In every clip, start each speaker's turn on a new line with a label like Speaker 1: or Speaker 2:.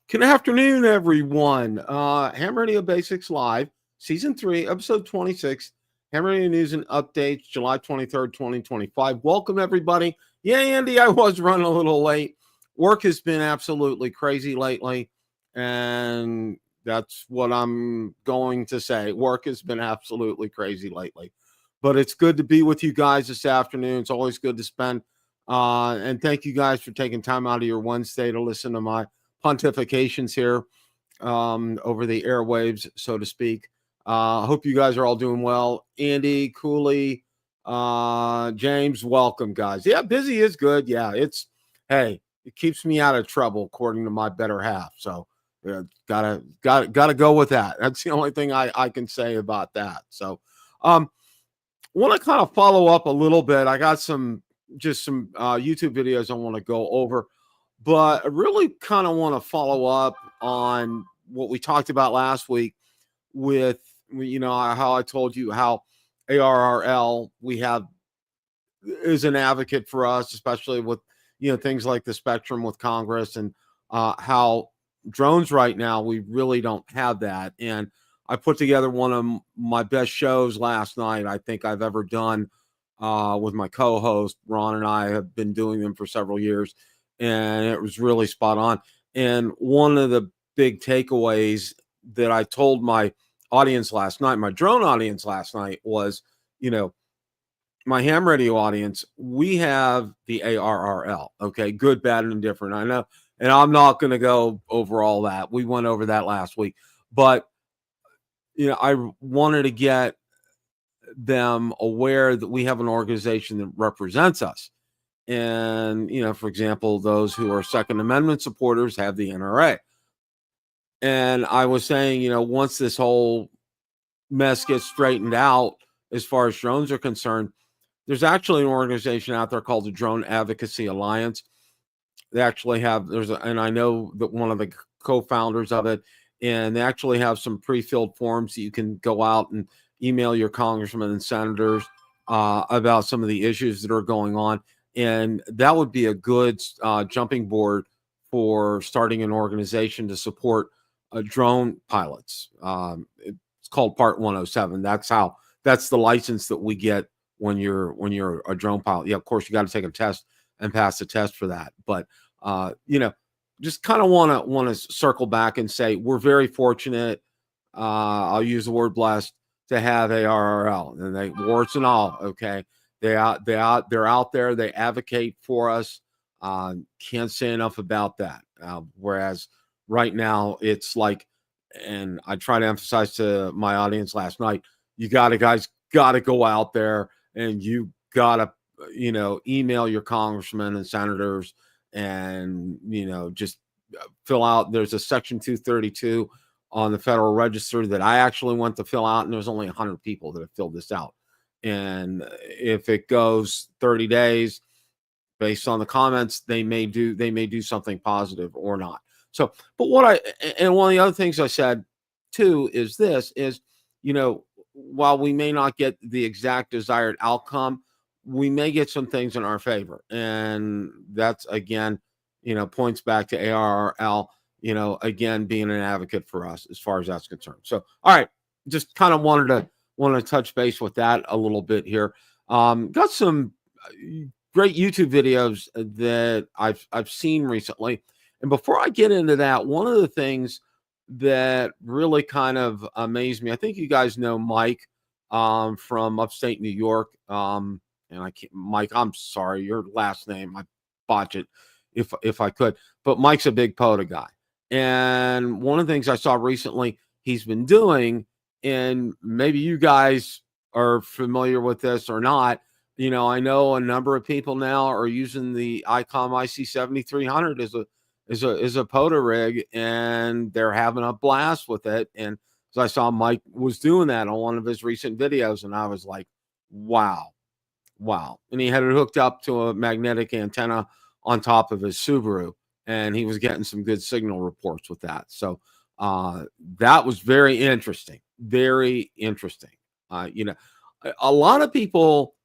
Speaker 1: Good afternoon, everyone. Ham Radio Basics Live, Season 3, Episode 26, Ham Radio News and Updates, July 23rd, 2025. Welcome, everybody. Yeah, Andy, I was running a little late. Work has been absolutely crazy lately, and that's what I'm going to say. Work has been absolutely crazy lately, but it's good to be with you guys this afternoon. It's always good to spend, and thank you guys for taking time out of your Wednesday to listen to my pontifications here over the airwaves, so to speak. Hope you guys are all doing well. Andy, Cooley, James, welcome, guys. Yeah, busy is good. Yeah, it keeps me out of trouble, according to my better half. So gotta go with that. That's the only thing I can say about that. So want to kind of follow up a little bit. I got some YouTube videos I want to go over. But I really kind of want to follow up on what we talked about last week with, how I told you how ARRL is an advocate for us, especially with, things like the spectrum with Congress and how drones right now, we really don't have that. And I put together one of my best shows last night I think I've ever done with my co-host. Ron and I have been doing them for several years. And it was really spot on. And one of the big takeaways that I told my audience last night, my drone audience last night, was, my ham radio audience, we have the ARRL, okay, good, bad, and indifferent. I know, and I'm not going to go over all that. We went over that last week. But, I wanted to get them aware that we have an organization that represents us. And, for example, those who are Second Amendment supporters have the NRA. And I was saying, once this whole mess gets straightened out, as far as drones are concerned, there's actually an organization out there called the Drone Advocacy Alliance. They actually have, and I know that one of the co-founders of it, and they actually have some pre-filled forms that you can go out and email your congressmen and senators about some of the issues that are going on. And that would be a good jumping board for starting an organization to support drone pilots. It's called Part 107. That's the license that we get when you're a drone pilot. Yeah, of course, you got to take a test and pass the test for that. But just kind of want to circle back and say we're very fortunate. I'll use the word blessed to have ARRL, and they warts and all. Okay. They're out there. They advocate for us. Can't say enough about that. Whereas right now it's like, and I try to emphasize to my audience last night, guys got to go out there and you got to, email your congressmen and senators and, just fill out. There's a Section 232 on the Federal Register that I actually went to fill out, and there's only 100 people that have filled this out. And if it goes 30 days, based on the comments, they may do something positive or not. So, but one of the other things I said too is while we may not get the exact desired outcome, we may get some things in our favor. And that's, again, points back to ARRL, again, being an advocate for us as far as that's concerned. So, all right, just kind of wanted to touch base with that a little bit here. Got some great YouTube videos that I've seen recently. And before I get into that, one of the things that really kind of amazed me, I think you guys know Mike from upstate New York. And Mike, I'm sorry, your last name, I botch it if I could. But Mike's a big POTA guy. And one of the things I saw recently he's been doing, and maybe you guys are familiar with this or not, I know a number of people now are using the ICOM IC7300 is a POTA rig, and they're having a blast with it. And so I saw Mike was doing that on one of his recent videos, and I was like, wow. And he had it hooked up to a magnetic antenna on top of his Subaru, and he was getting some good signal reports with that. So that was very interesting. Very interesting. A lot of people,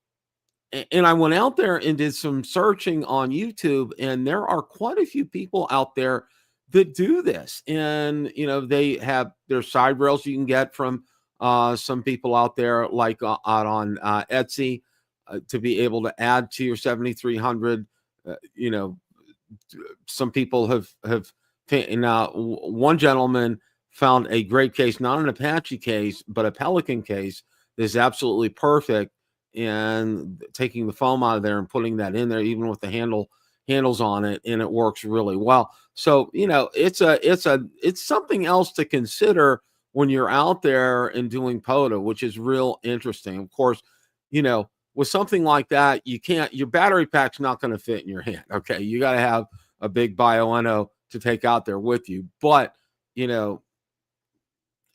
Speaker 1: and I went out there and did some searching on YouTube, and there are quite a few people out there that do this. And they have their side rails you can get from some people out there, like out on Etsy, to be able to add to your 7300. Some people have now, one gentleman found a great case, not an Apache case, but a Pelican case that is absolutely perfect, and taking the foam out of there and putting that in there, even with the handles on it, and it works really well. So it's something else to consider when you're out there and doing POTA, which is real interesting. Of course, with something like that, your battery pack's not going to fit in your hand. Okay, you got to have a big Bioenno to take out there with you, but you're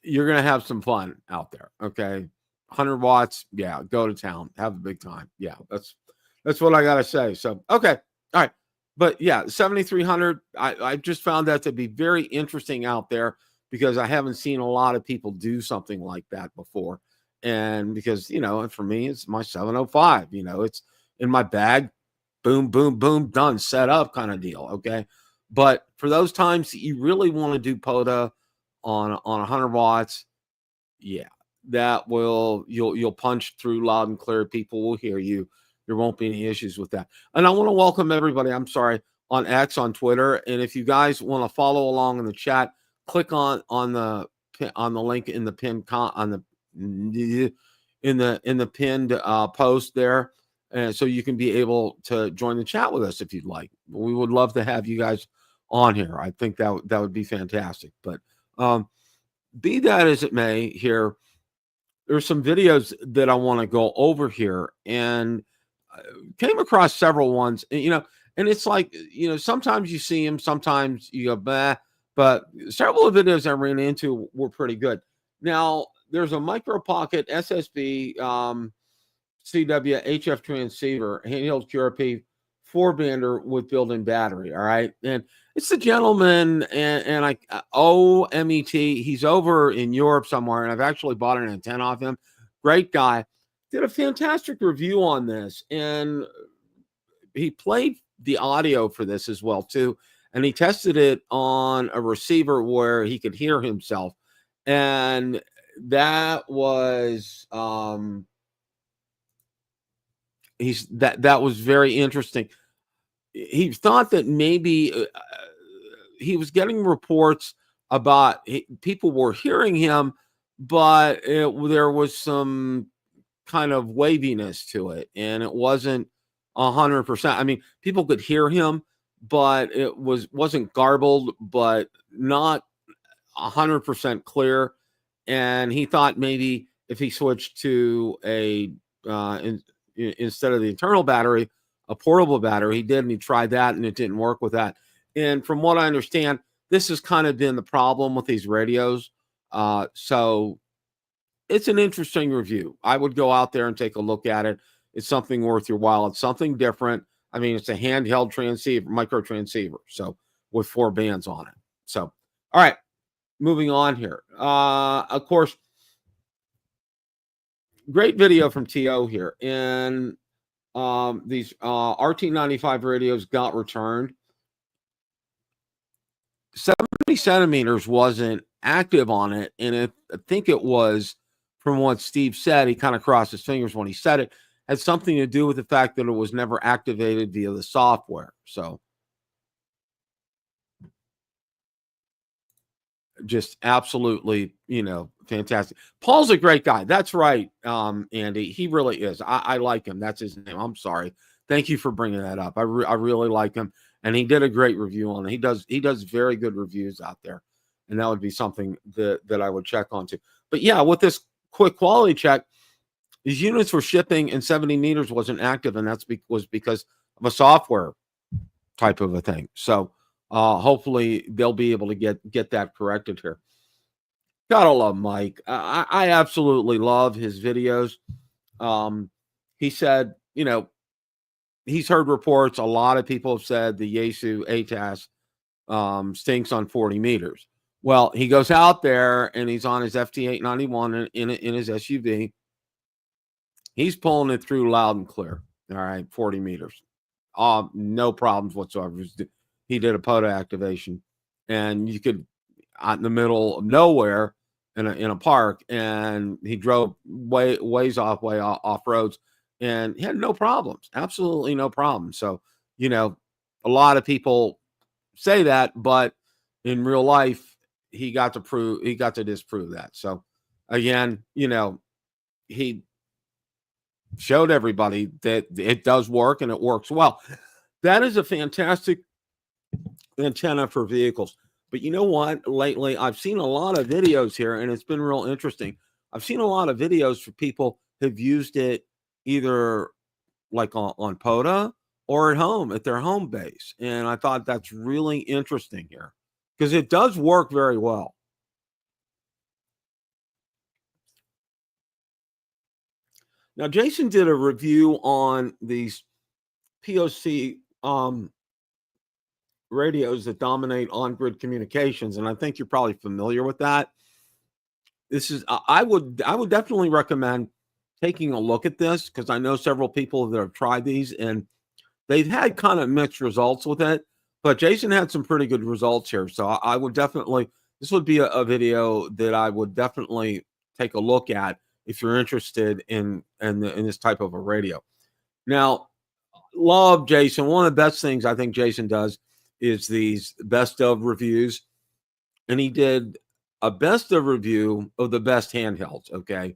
Speaker 1: going to have some fun out there. Okay, 100 watts, yeah, go to town, have a big time. Yeah, that's what I got to say. So okay, all right, but yeah, 7300. I just found that to be very interesting out there, because I haven't seen a lot of people do something like that before. And because, for me, it's my 705, it's in my bag, boom, boom, boom, done, set up kind of deal. Okay. But for those times that you really want to do POTA on 100 watts, yeah, you'll punch through loud and clear. People will hear you. There won't be any issues with that. And I want to welcome everybody, I'm sorry, on X, on Twitter. And if you guys want to follow along in the chat, click on the link in the in the pinned post there, and so you can be able to join the chat with us if you'd like. We would love to have you guys on here. I think that would be fantastic. But be that as it may, here there's some videos that I want to go over here, and came across several ones, and it's like, sometimes you see them, sometimes you go bah, but several of the videos I ran into were pretty good. Now, there's a micro pocket SSB CW HF transceiver, handheld QRP 4-bander with built-in battery. All right. And it's the gentleman, and I OMET. He's over in Europe somewhere, and I've actually bought an antenna off him. Great guy. Did a fantastic review on this, and he played the audio for this as well too, and he tested it on a receiver where he could hear himself, and that was that was very interesting. He thought that maybe he was getting reports about people were hearing him, but there was some kind of waviness to it, and it wasn't 100%. I mean, people could hear him, but it wasn't garbled, but not 100% clear. And he thought maybe if he switched to a instead of the internal battery, a portable battery, he did, and he tried that, and it didn't work with that. And from what I understand, this has kind of been the problem with these radios. So it's an interesting review. I would go out there and take a look at it. It's something worth your while. It's something different. I mean, it's a handheld transceiver, micro transceiver, so with 4 bands on it. So, all right, moving on here. Of course, great video from TO here. And these RT95 radios got returned. 70 centimeters wasn't active on it, and I think it was, from what Steve said, he kind of crossed his fingers when he said it, had something to do with the fact that it was never activated via the software. So just absolutely, fantastic. Paul's a great guy. That's right, Andy. He really is. I like him. That's his name. I'm sorry. Thank you for bringing that up. I really like him, and he did a great review on it. He does very good reviews out there, and that would be something that I would check onto. But yeah, with this quick quality check, these units were shipping and 70 meters wasn't active, and was because of a software type of a thing. So Hopefully they'll be able to get that corrected here. Gotta love Mike. I absolutely love his videos. He said, he's heard reports. A lot of people have said the Yaesu FTX stinks on 40 meters. Well, he goes out there and he's on his FT891 in his SUV. He's pulling it through loud and clear. All right, 40 meters. No problems whatsoever. He did a POTA activation, and you could out in the middle of nowhere in a park, and he drove way off roads, and he had no problems, absolutely no problems. So, a lot of people say that, but in real life, he got to disprove that. So, again, he showed everybody that it does work and it works well. That is a fantastic antenna for vehicles. But you know what? Lately, I've seen a lot of videos here, and it's been real interesting. I've seen a lot of videos for people who've used it either like on POTA or at home at their home base. And I thought that's really interesting here because it does work very well. Now, Jason did a review on these POC radios that dominate on-grid communications, and I think you're probably familiar with that. This is I would definitely recommend taking a look at this because I know several people that have tried these and they've had kind of mixed results with it. But Jason had some pretty good results here, so I would definitely this would be a video that I would definitely take a look at if you're interested in this type of a radio. Now, love Jason. One of the best things I think Jason does is these best of reviews. And he did a best of review of the best handhelds. Okay.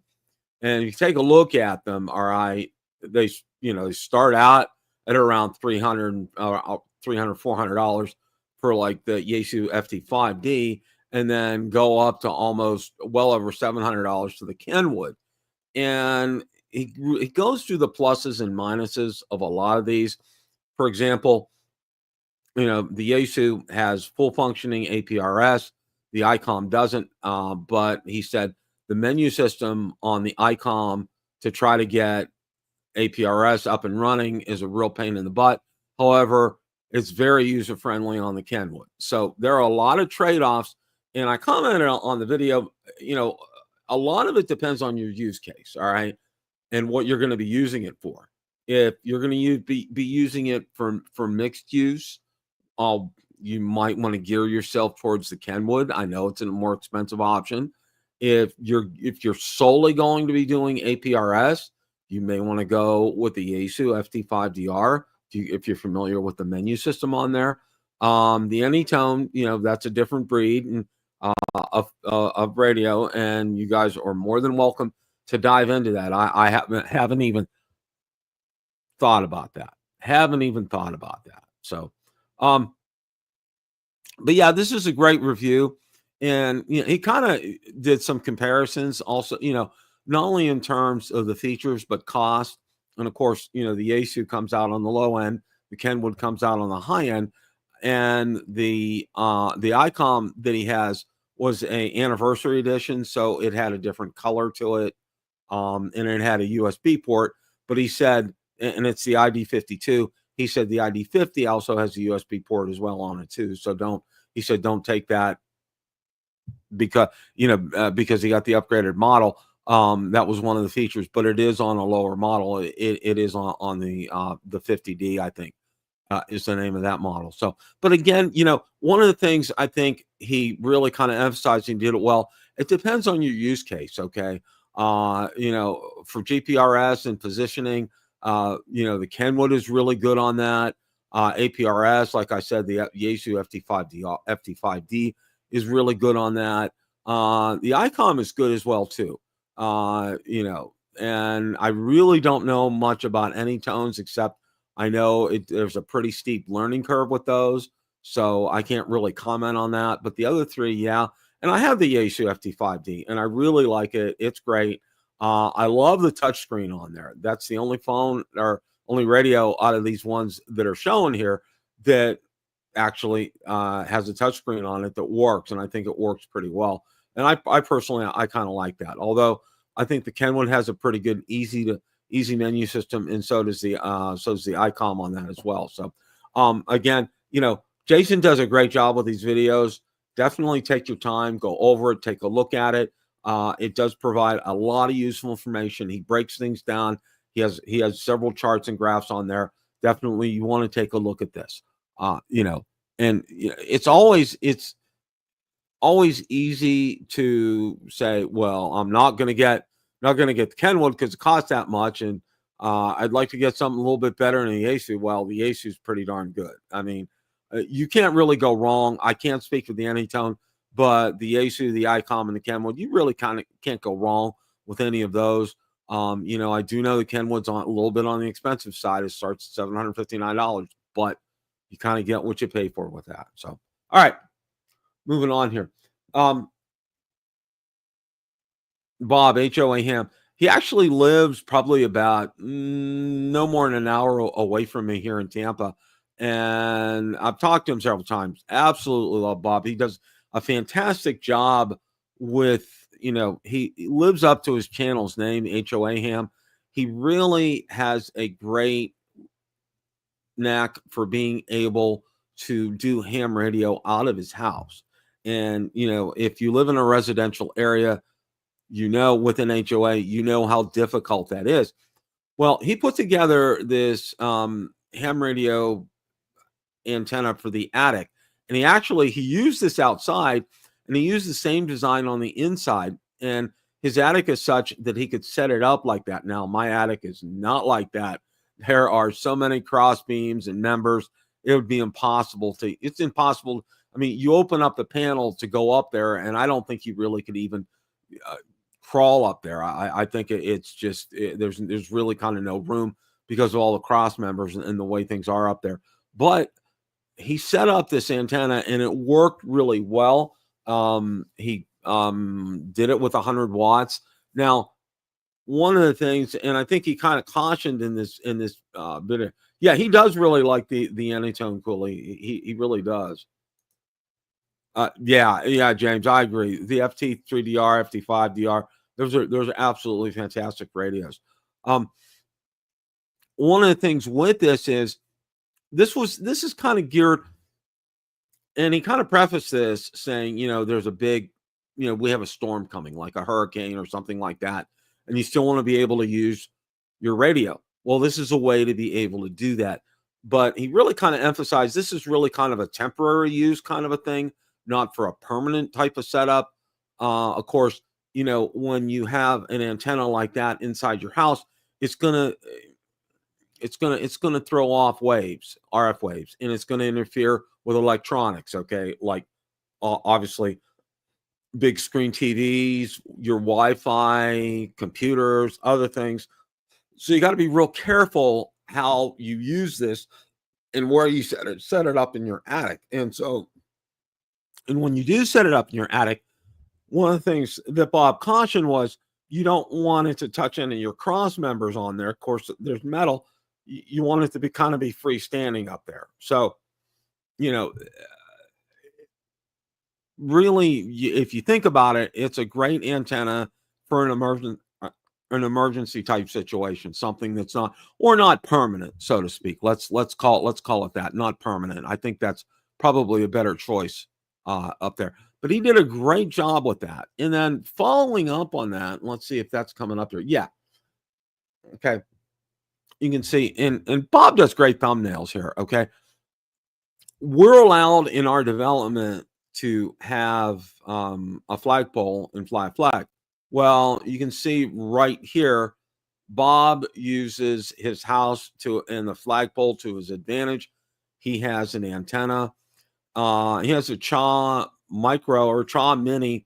Speaker 1: And if you take a look at them, all right, they start out at around $300, $400 for like the Yaesu FT5D, and then go up to almost well over $700 for the Kenwood. And he goes through the pluses and minuses of a lot of these. For example, the Yaesu has full functioning APRS. The ICOM doesn't, but he said the menu system on the ICOM to try to get APRS up and running is a real pain in the butt. However, it's very user-friendly on the Kenwood. So there are a lot of trade-offs, and I commented on the video, a lot of it depends on your use case, all right, and what you're going to be using it for. If you're going to be using it for mixed use, you might want to gear yourself towards the Kenwood. I know it's a more expensive option. If you're solely going to be doing APRS, you may want to go with the Yaesu FT5DR if you're familiar with the menu system on there. The Anytone, that's a different breed and of radio, and you guys are more than welcome to dive into that. I haven't even thought about that. So, but yeah, this is a great review, and he kind of did some comparisons also, not only in terms of the features but cost. And of course, the Yaesu comes out on the low end, the Kenwood comes out on the high end, and the ICOM that he has was a anniversary edition, so it had a different color to it, and it had a USB port. But he said, and it's the ID52. He said the ID50 also has a USB port as well on it too. So don't take that because because he got the upgraded model. That was one of the features, but it is on a lower model. It is on the 50D, I think, is the name of that model. So, but again, one of the things I think he really kind of emphasized and did it well. It depends on your use case. Okay. For GPRS and positioning, the Kenwood is really good on that. APRS, like I said, the Yaesu FT5D is really good on that. The ICOM is good as well too. And I really don't know much about Anytones except I know there's a pretty steep learning curve with those, so I can't really comment on that. But the other three, yeah. And I have the Yaesu FT5D, and I really like it. It's great. I love the touchscreen on there. That's the only phone or only radio out of these ones that are shown here that actually has a touchscreen on it that works, and I think it works pretty well. And I personally, I kind of like that. Although I think the Kenwood has a pretty good easy menu system, and so does the ICOM on that as well. So again, Jason does a great job with these videos. Definitely take your time, go over it, take a look at it. It does provide a lot of useful information. He breaks things down. He has several charts and graphs on there. Definitely, you want to take a look at this. And it's always easy to say, well, I'm not going to get the Kenwood because it costs that much, and I'd like to get something a little bit better than the Yaesu. Well, the Yaesu is pretty darn good. I mean, you can't really go wrong. I can't speak for the Anytone, but the Yaesu, the ICOM, and the Kenwood, you really kind of can't go wrong with any of those. I do know the Kenwood's on a little bit on the expensive side. It starts at $759, but you kind of get what you pay for with that. So, all right, moving on here. Bob, HOA Ham, he actually lives probably about no more than an hour away from me here in Tampa. And I've talked to him several times. Absolutely love Bob. He does a fantastic job with, he lives up to his channel's name, HOA Ham. He really has a great knack for being able to do ham radio out of his house. And, if you live in a residential area, with an HOA, how difficult that is. Well, he put together this ham radio antenna for the attic, and he used this outside, and he used the same design on the inside. And his attic is such that he could set it up like that. Now, my attic is not like that. There are so many cross beams and members. It would be impossible to. It's impossible. I mean, you open up the panel to go up there, and I don't think you really could even crawl up there. I think it's just there's really kind of no room because of all the cross members and the way things are up there. But he set up this antenna and it worked really well. He did it with 100 watts. Now, one of the things, and I think he kind of cautioned in this bit of, he does really like the Anytone Coolie. He really does. James, I agree. The FT3DR, FT5DR, those are absolutely fantastic radios. One of the things with this is this is kind of geared, and he kind of prefaced this saying, there's a big, we have a storm coming, like a hurricane or something like that, and you still want to be able to use your radio. Well, this is a way to be able to do that. But he really kind of emphasized this is really kind of a temporary use kind of a thing, not for a permanent type of setup. Of course, when you have an antenna like that inside your house, it's gonna throw off waves, RF waves, and it's going to interfere with electronics. Okay, like obviously big screen TVs, your Wi-Fi, computers, other things. So you got to be real careful how you use this and where you set it up in your attic. And when you do set it up in your attic, one of the things that Bob cautioned was you don't want it to touch any of your cross members on there. Of course, there's metal. You want it to be kind of be freestanding up there. So, really, if you think about it, it's a great antenna for an emergency type situation, something that's not permanent, so to speak. Let's call it that, not permanent. I think that's probably a better choice up there. But he did a great job with that. And then following up on that, let's see if that's coming up here. Yeah. Okay. You can see, and Bob does great thumbnails here. Okay. We're allowed in our development to have a flagpole and fly a flag. Well, you can see right here, Bob uses his house and the flagpole to his advantage. He has an antenna. He has a CHA Micro or CHA Mini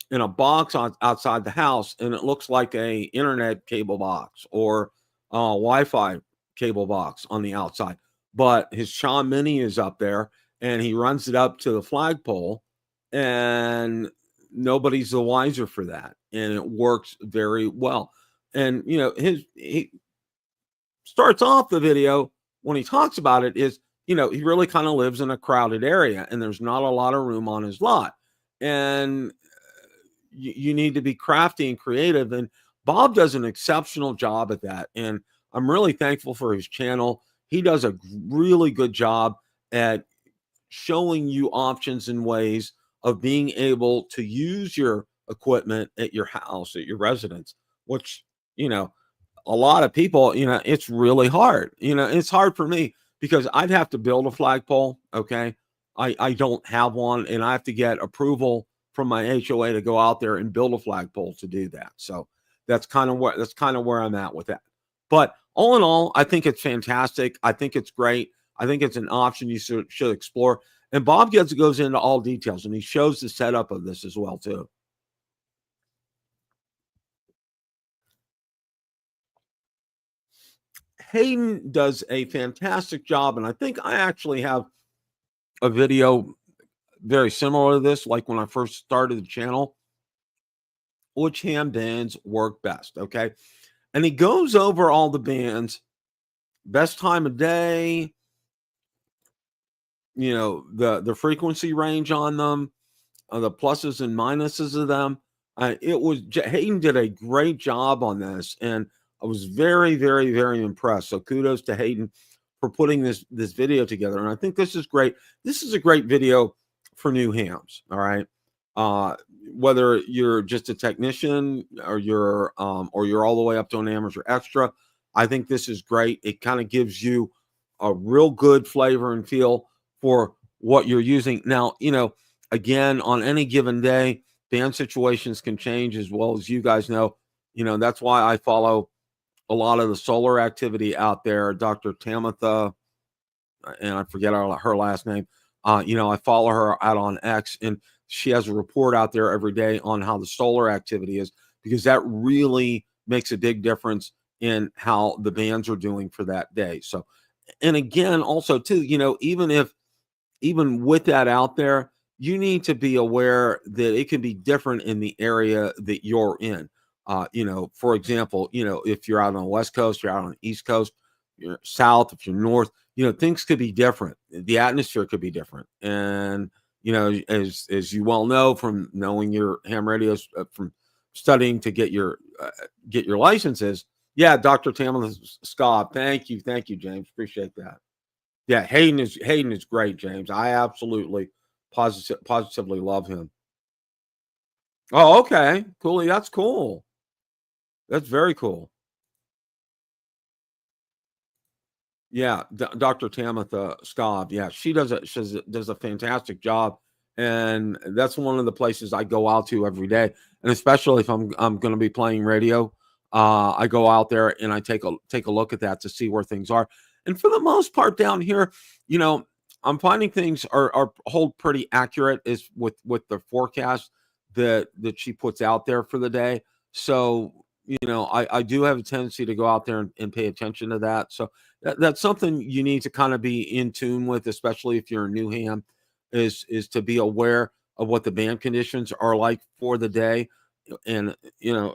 Speaker 1: in a box outside the house, and it looks like a internet cable box or Wi-Fi cable box on the outside. But his CHA Mini is up there, and he runs it up to the flagpole, and nobody's the wiser for that, and it works very well. And he starts off the video when he talks about it is he really kind of lives in a crowded area and there's not a lot of room on his lot. And you need to be crafty and creative. And Bob does an exceptional job at that. And I'm really thankful for his channel. He does a really good job at showing you options and ways of being able to use your equipment at your house, at your residence, which, a lot of people, it's really hard. It's hard for me because I'd have to build a flagpole. Okay. I don't have one and I have to get approval from my HOA to go out there and build a flagpole to do that. So that's kind of where I'm at with that. But all in all, I think it's fantastic. I think it's great. I think it's an option you should explore. And Bob goes into all details and he shows the setup of this as well too. Hayden does a fantastic job, and I think I actually have a video very similar to this, like when I first started the channel, which ham bands work best, okay? And he goes over all the bands, best time of day, the frequency range on them, the pluses and minuses of them. Hayden did a great job on this, and I was very, very, very impressed. So kudos to Hayden for putting this video together. And I think this is great. This is a great video for new hams. All right. Whether you're just a technician or you're all the way up to an amateur extra, I think this is great. It kind of gives you a real good flavor and feel for what you're using. Now, again, on any given day, band situations can change, as well as you guys know. That's why I follow a lot of the solar activity out there. Dr. Tamitha, and I forget her last name. I follow her out on X, and she has a report out there every day on how the solar activity is, because that really makes a big difference in how the bands are doing for that day. So, and again, also too, even with that out there, you need to be aware that it can be different in the area that you're in. For example, if you're out on the West Coast, you're out on the East Coast, you're south, if you're north, things could be different. The atmosphere could be different. And, as you well know from knowing your ham radios, from studying to get your licenses. Yeah, Dr. Tamala Scott. Thank you, James. Appreciate that. Yeah, Hayden is great, James. I absolutely positively love him. Oh, okay. Cool. That's cool. That's very cool. Yeah, Dr. Tamitha Scobb. Yeah, she does a fantastic job, and that's one of the places I go out to every day. And especially if I'm going to be playing radio, I go out there and I take a look at that to see where things are. And for the most part, down here, I'm finding things are hold pretty accurate is with the forecast that she puts out there for the day. So I do have a tendency to go out there and pay attention to that. So that's something you need to kind of be in tune with, especially if you're a new ham, is to be aware of what the band conditions are like for the day. And,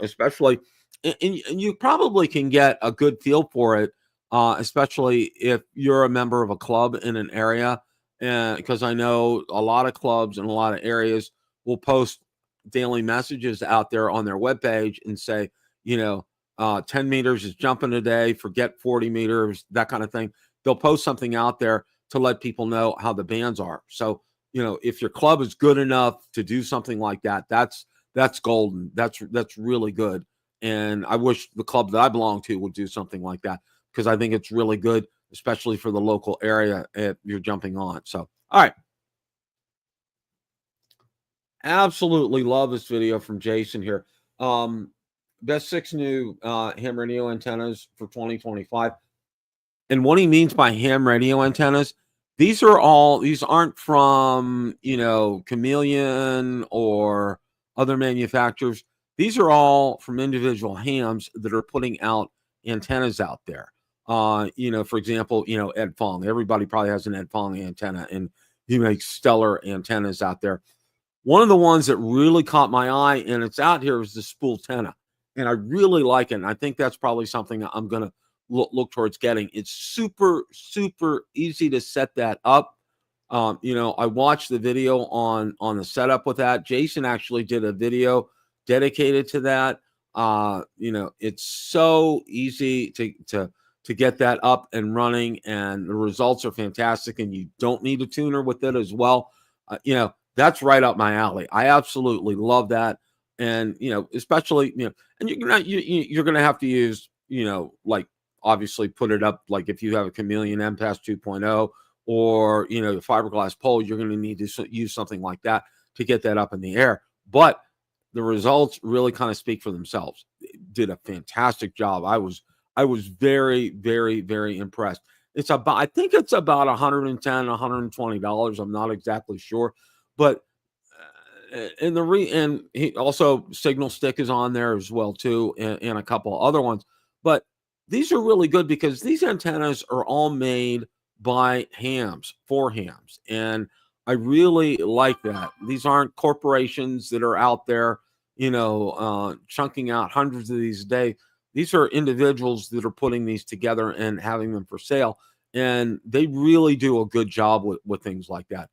Speaker 1: especially, and you probably can get a good feel for it, especially if you're a member of a club in an area. And because I know a lot of clubs and a lot of areas will post daily messages out there on their webpage and say, 10 meters is jumping today, forget 40 meters, that kind of thing. They'll post something out there to let people know how the bands are. So, if your club is good enough to do something like that, that's golden. That's really good. And I wish the club that I belong to would do something like that, because I think it's really good, especially for the local area if you're jumping on. So, all right. Absolutely love this video from Jason here. Best 6 new ham radio antennas for 2025. And what he means by ham radio antennas, these aren't from, Chameleon or other manufacturers. These are all from individual hams that are putting out antennas out there. For example, Ed Fong. Everybody probably has an Ed Fong antenna, and he makes stellar antennas out there. One of the ones that really caught my eye, and it's out here, is the spool antenna. And I really like it. And I think that's probably something I'm going to look towards getting. It's super, super easy to set that up. I watched the video on the setup with that. Jason actually did a video dedicated to that. It's so easy to get that up and running, and the results are fantastic. And you don't need a tuner with it as well. That's right up my alley. I absolutely love that. And especially and you're gonna have to use like obviously put it up, like if you have a Chameleon MPass 2.0 or the fiberglass pole, you're going to need to use something like that to get that up in the air. But the results really kind of speak for themselves. It did a fantastic job. I was very, very, very impressed. I think it's about $110, $120. I'm not exactly sure, but and he also Signal Stick is on there as well too, and a couple other ones. But these are really good because these antennas are all made by hams for hams, and I really like that. These aren't corporations that are out there, chunking out hundreds of these a day. These are individuals that are putting these together and having them for sale, and they really do a good job with things like that.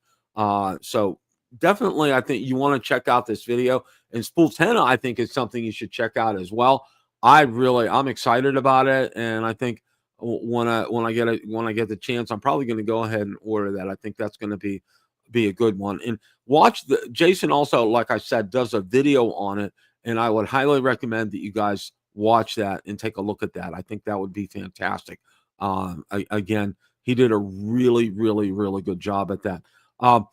Speaker 1: So definitely, I think you want to check out this video. And Spooltena, I think, is something you should check out as well. I'm excited about it, and I think when I get the chance, I'm probably going to go ahead and order that. I think that's going to be a good one. And watch Jason also, like I said, does a video on it, and I would highly recommend that you guys watch that and take a look at that. I think that would be fantastic. Again, he did a really, really, really good job at that. One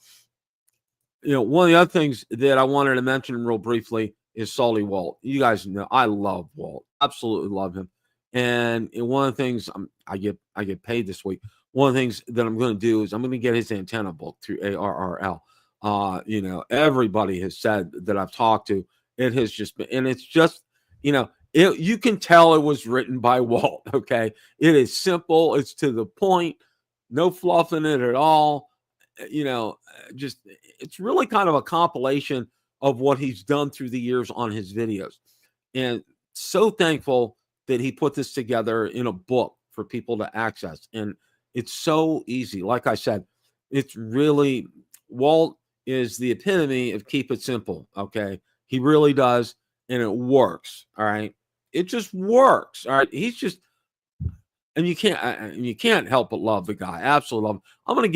Speaker 1: of the other things that I wanted to mention real briefly is Salty Walt. You guys know I love Walt, absolutely love him. And one of the things I get paid this week. One of the things that I'm going to do is I'm going to get his antenna book through ARRL. Everybody has said that I've talked to, it has just been, and it's just, you can tell it was written by Walt. Okay, it is simple, it's to the point, no fluff in it at all. Just it's really kind of a compilation of what he's done through the years on his videos, and so thankful that he put this together in a book for people to access. And it's so easy. Like I said, it's really, Walt is the epitome of keep it simple. Okay, he really does, and it works. All right, it just works. All right, he's just, and you can't help but love the guy. Absolutely love him. I'm going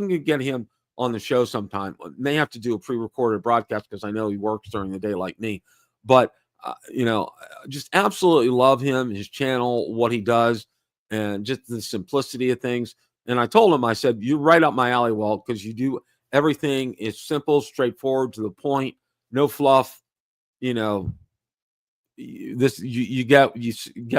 Speaker 1: to get him on the show sometime. May have to do a pre-recorded broadcast because I know he works during the day like me. But just absolutely love him, his channel, what he does, and just the simplicity of things. And I told him, I said, you're right up my alley, Walt, because you do everything is simple, straightforward, to the point, no fluff. You get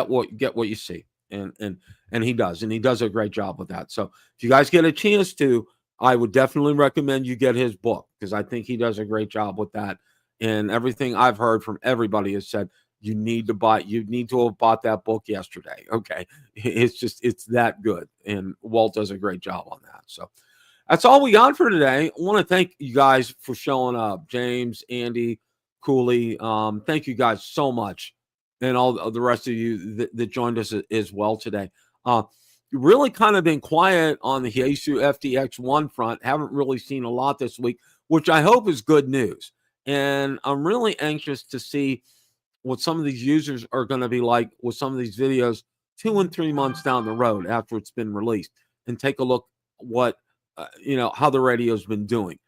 Speaker 1: what you see. And he does, and he does a great job with that. So if you guys get a chance to, I would definitely recommend you get his book, because I think he does a great job with that. And everything I've heard from everybody has said you need to have bought that book yesterday. Okay, it's that good, and Walt does a great job on that. So that's all we got for today. I want to thank you guys for showing up, James, Andy, Cooley. Thank you guys so much, and all the rest of you that joined us as well today. Really kind of been quiet on the Yaesu FTX 1 front. Haven't really seen a lot this week, which I hope is good news. And I'm really anxious to see what some of these users are going to be like with some of these videos 2 and 3 months down the road after it's been released, and take a look what how the radio's been doing.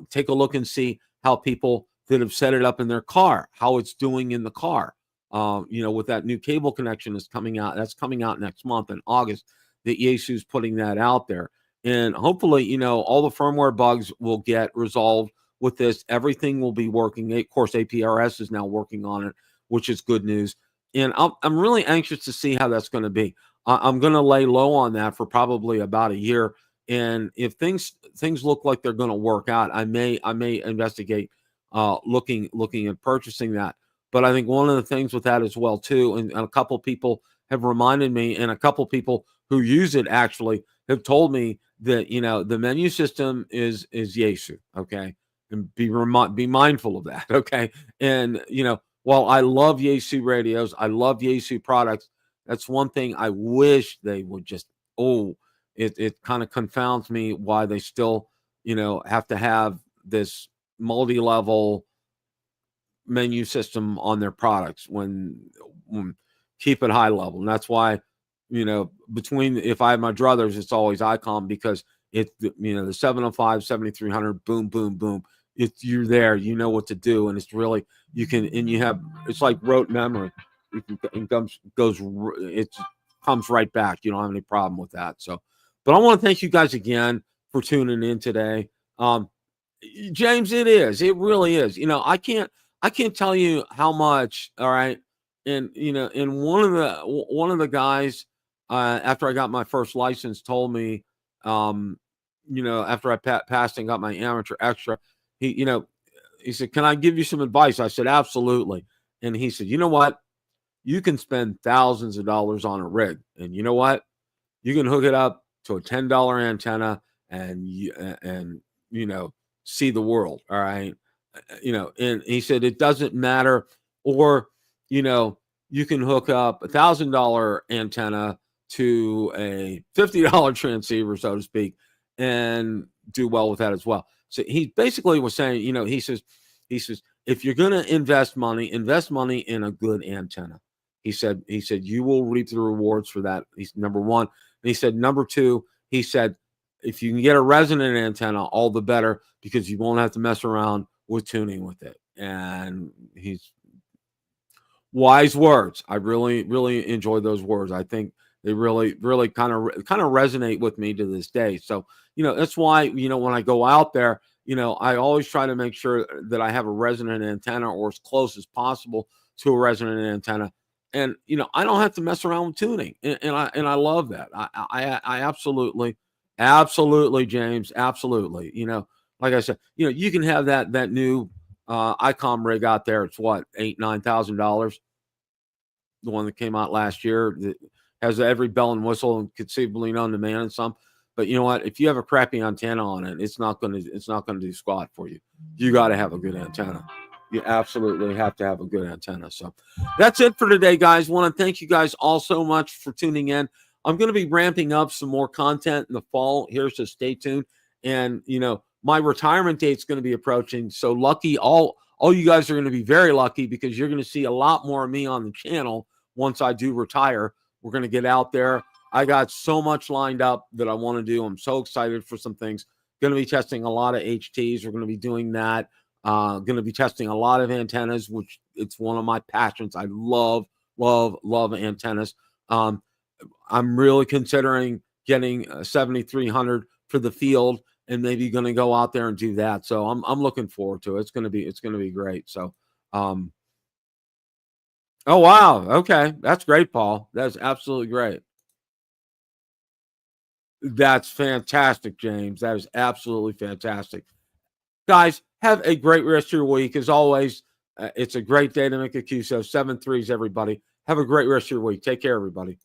Speaker 1: Take a look and see how people that have set it up in their car, how it's doing in the car. With that new cable connection that's coming out next month in August, that Yaesu's putting that out there. And hopefully, all the firmware bugs will get resolved with this. Everything will be working. Of course, APRS is now working on it, which is good news. And I'm really anxious to see how that's going to be. I'm going to lay low on that for probably about a year. And if things look like they're going to work out, I may investigate looking at purchasing that. But I think one of the things with that as well too, and a couple people have reminded me, and a couple people who use it actually have told me that the menu system is Yaesu. Okay, and be mindful of that. Okay, and while I love Yaesu radios, I love Yaesu products, That's one thing I wish they would just, it kind of confounds me why they still, have to have this multi-level menu system on their products when keep it high level. And that's why, between, if I have my druthers, it's always ICOM, because it's, the 705, 7300, boom, boom, boom. You're there, you know what to do. And it's really, it's like rote memory. It comes right back. You don't have any problem with that. So, but I want to thank you guys again for tuning in today. James, it really is. I can't tell you how much. All right. And, and one of the guys, after I got my first license, told me, after I passed and got my amateur extra, he said, "Can I give you some advice?" I said, "Absolutely." And he said, "You know what? You can spend thousands of dollars on a rig, and you know what? You can hook it up to a $10 antenna and see the world." All right. And he said, it doesn't matter. Or, you can hook up $1,000 antenna to a $50 transceiver, so to speak, and do well with that as well. So he basically was saying, he says, if you're going to invest money in a good antenna. He said, you will reap the rewards for that. He's number one. And he said, number two, he said, if you can get a resonant antenna, all the better, because you won't have to mess around with tuning with it. And he's wise words. I really, really enjoy those words. I think they really, really kind of resonate with me to this day. So, that's why, when I go out there, I always try to make sure that I have a resonant antenna, or as close as possible to a resonant antenna. And, I don't have to mess around with tuning. And I love that. I absolutely, James, absolutely. Like I said, you can have that new ICOM rig out there. It's what, $8,000-9,000. The one that came out last year that has every bell and whistle and conceivably known to man and some. But you know what? If you have a crappy antenna on it, it's not going to do squat for you. You got to have a good antenna. You absolutely have to have a good antenna. So that's it for today, guys. Want to thank you guys all so much for tuning in. I'm going to be ramping up some more content in the fall here, so stay tuned. And my retirement date's going to be approaching. So lucky, all you guys are going to be very lucky, because you're going to see a lot more of me on the channel once I do retire. We're going to get out there. I got so much lined up that I want to do. I'm so excited for some things. Going to be testing a lot of HTs. We're going to be doing that. Going to be testing a lot of antennas, which it's one of my passions. I love antennas. I'm really considering getting a 7300 for the field, and maybe going to go out there and do that. So I'm looking forward to it. It's going to be great. So, oh wow. Okay. That's great, Paul. That's absolutely great. That's fantastic, James. That is absolutely fantastic. Guys, have a great rest of your week. As always, it's a great day to make a QSO. 7 3s, everybody. Have a great rest of your week. Take care, everybody.